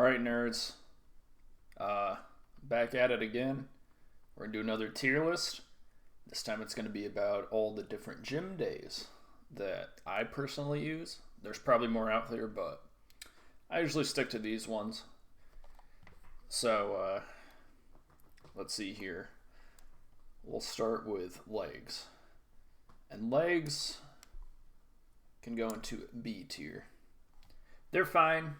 Alright, nerds. Back at it again. We're going to do another tier list. This time it's going to be about all the different gym days that I personally use. There's probably more out there, but I usually stick to these ones. So, let's see here. We'll start with legs. And legs can go into B tier. They're fine.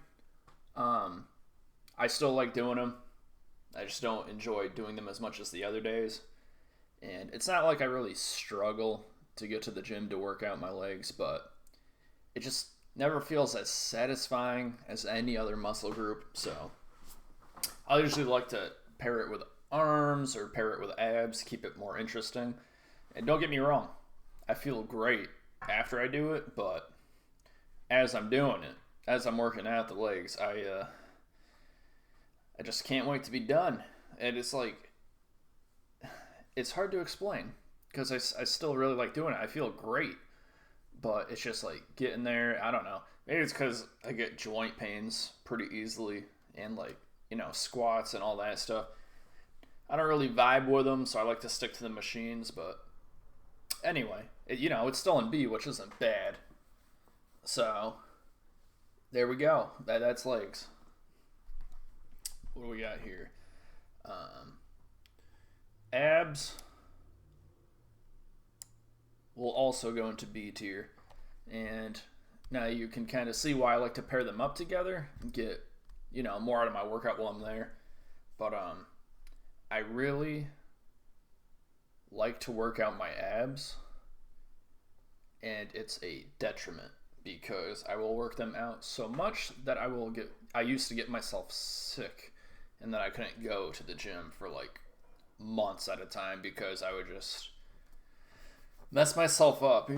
I still like doing them. I just don't enjoy doing them as much as the other days. And it's not like I really struggle to get to the gym to work out my legs, but it just never feels as satisfying as any other muscle group. So I usually like to pair it with arms or pair it with abs, keep it more interesting. And don't get me wrong, I feel great after I do it, but as I'm doing it, as I'm working out the legs, I just can't wait to be done. And it's like, it's hard to explain because I still really like doing it. I feel great, but it's just like getting there. I don't know. Maybe it's because I get joint pains pretty easily and squats and all that stuff. I don't really vibe with them, so I like to stick to the machines. But anyway, it's still in B, which isn't bad. So there we go. That's legs. What do we got here? Abs will also go into B tier. And now you can kind of see why I like to pair them up together and get, more out of my workout while I'm there. But I really like to work out my abs, and it's a detriment because I will work them out so much that I used to get myself sick and then I couldn't go to the gym for like months at a time because I would just mess myself up,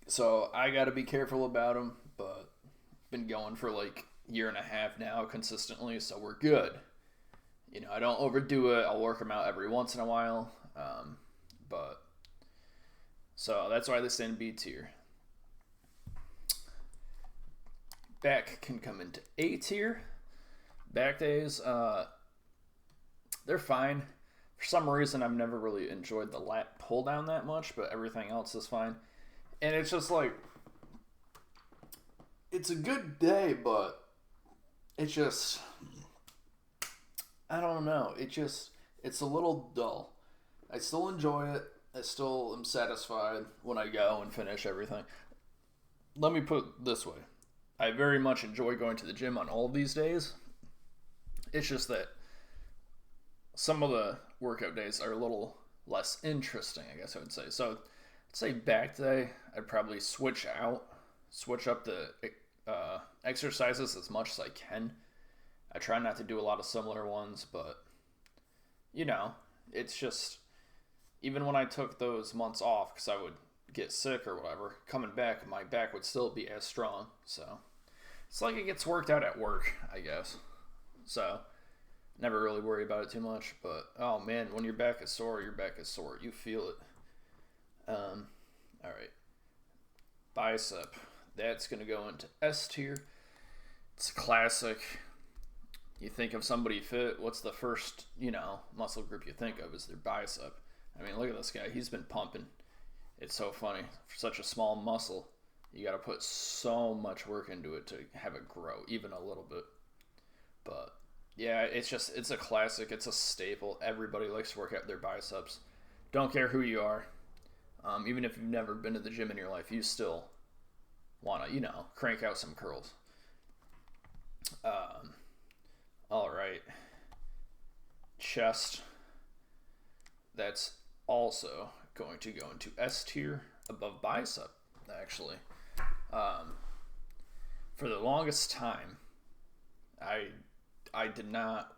So I got to be careful about them, but been going for like a year and a half now consistently, so we're good. I don't overdo it. I'll work them out every once in a while, but so that's why they stay in B tier. Back can come into A tier. Back days, they're fine. For some reason, I've never really enjoyed the lat pull down that much, but everything else is fine. And it's just like, it's a good day, but it's just, I don't know. It's a little dull. I still enjoy it. I still am satisfied when I go and finish everything. Let me put it this way. I very much enjoy going to the gym on all of these days. It's just that some of the workout days are a little less interesting, I guess I would say. So, I'd say back day, I'd probably switch up the exercises as much as I can. I try not to do a lot of similar ones, but, it's just, even when I took those months off because I would get sick or whatever, coming back, my back would still be as strong. So, it's like it gets worked out at work, I guess. So, never really worry about it too much. But, oh man, when your back is sore, your back is sore. You feel it. Alright. Bicep. That's going to go into S tier. It's a classic. You think of somebody fit, what's the first, muscle group you think of is their bicep. I mean, look at this guy. He's been pumping. It's so funny. For such a small muscle, you got to put so much work into it to have it grow, even a little bit. But yeah, it's a classic. It's a staple. Everybody likes to work out their biceps. Don't care who you are. Even if you've never been to the gym in your life, you still want to, crank out some curls. All right. Chest. That's also going to go into S tier above bicep, actually. For the longest time, I did not,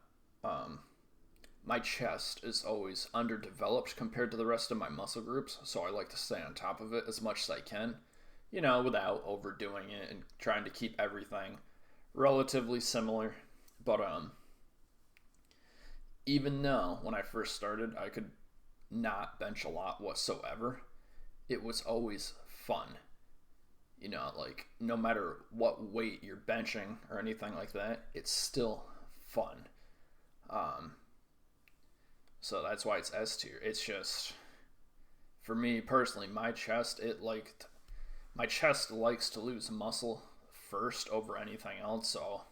my chest is always underdeveloped compared to the rest of my muscle groups, so I like to stay on top of it as much as I can, without overdoing it and trying to keep everything relatively similar. But, even though when I first started, I could not bench a lot whatsoever, it was always fun like no matter what weight you're benching or anything like that, it's still fun. Um, so that's why it's S tier. It's just, for me personally, my chest likes to lose muscle first over anything else. So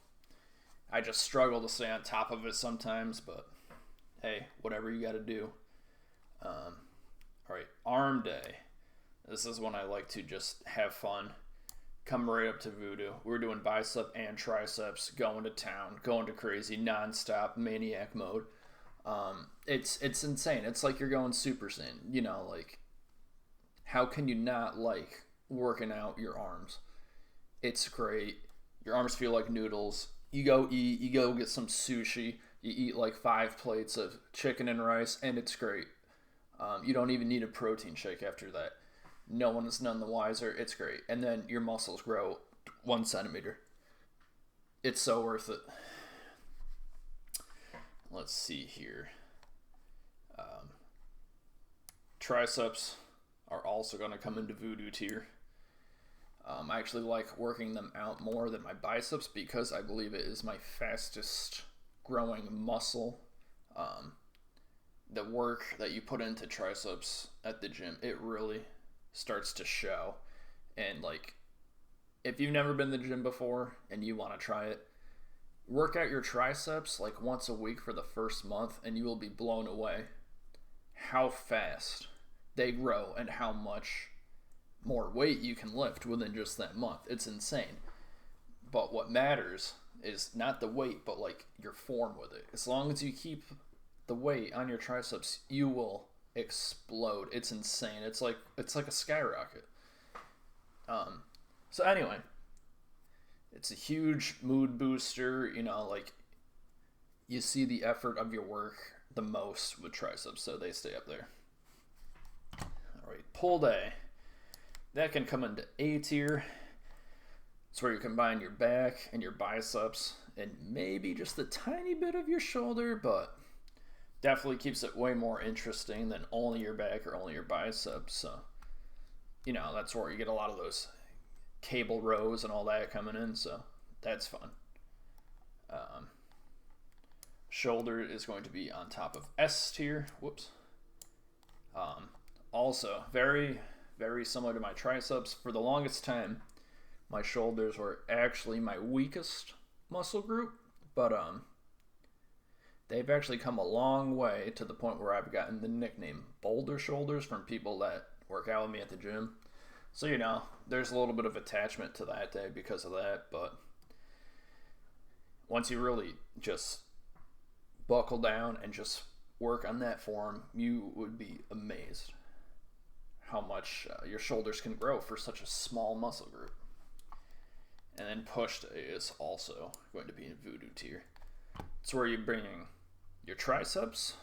I just struggle to stay on top of it sometimes. But hey, whatever you got to do. All right, arm day. This is when I like to just have fun. Come right up to Voodoo. We're doing bicep and triceps, going to town, going to crazy, nonstop, maniac mode. It's insane. It's like you're going Super Saiyan. Like, how can you not like working out your arms? It's great. Your arms feel like noodles. You go eat, you go get some sushi, you eat like 5 plates of chicken and rice, and it's great. You don't even need a protein shake after that. No one is none the wiser. It's great. And then your muscles grow 1 centimeter. It's so worth it. Let's see here. Triceps are also going to come into Voodoo tier. I actually like working them out more than my biceps because I believe it is my fastest growing muscle. The work that you put into triceps at the gym, it really starts to show. And like, if you've never been to the gym before and you want to try it, work out your triceps like once a week for the first month and you will be blown away how fast they grow and how much more weight you can lift within just that month. It's insane. But what matters is not the weight, but like your form with it. As long as you keep the weight on your triceps, you will explode. It's insane. It's like a skyrocket. So anyway, it's a huge mood booster. Like, you see the effort of your work the most with triceps, so they stay up there. All right, pull day. That can come into A tier. It's where you combine your back and your biceps and maybe just a tiny bit of your shoulder, but definitely keeps it way more interesting than only your back or only your biceps. So, that's where you get a lot of those cable rows and all that coming in. So that's fun. Shoulder is going to be on top of S tier. Whoops. Also, very, very similar to my triceps. For the longest time, my shoulders were actually my weakest muscle group, but they've actually come a long way to the point where I've gotten the nickname Boulder Shoulders from people that work out with me at the gym. So, there's a little bit of attachment to that day because of that, but once you really just buckle down and just work on that form, you would be amazed how much your shoulders can grow for such a small muscle group. And then push day is also going to be in Voodoo tier. It's where you're bringing your triceps,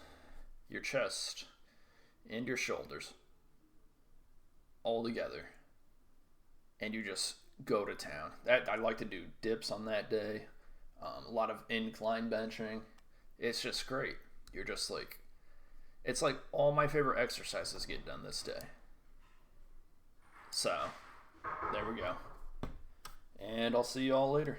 your chest, and your shoulders all together, and you just go to town. I like to do dips on that day, a lot of incline benching. It's just great. You're just like, it's like all my favorite exercises get done this day. So, there we go. And I'll see you all later.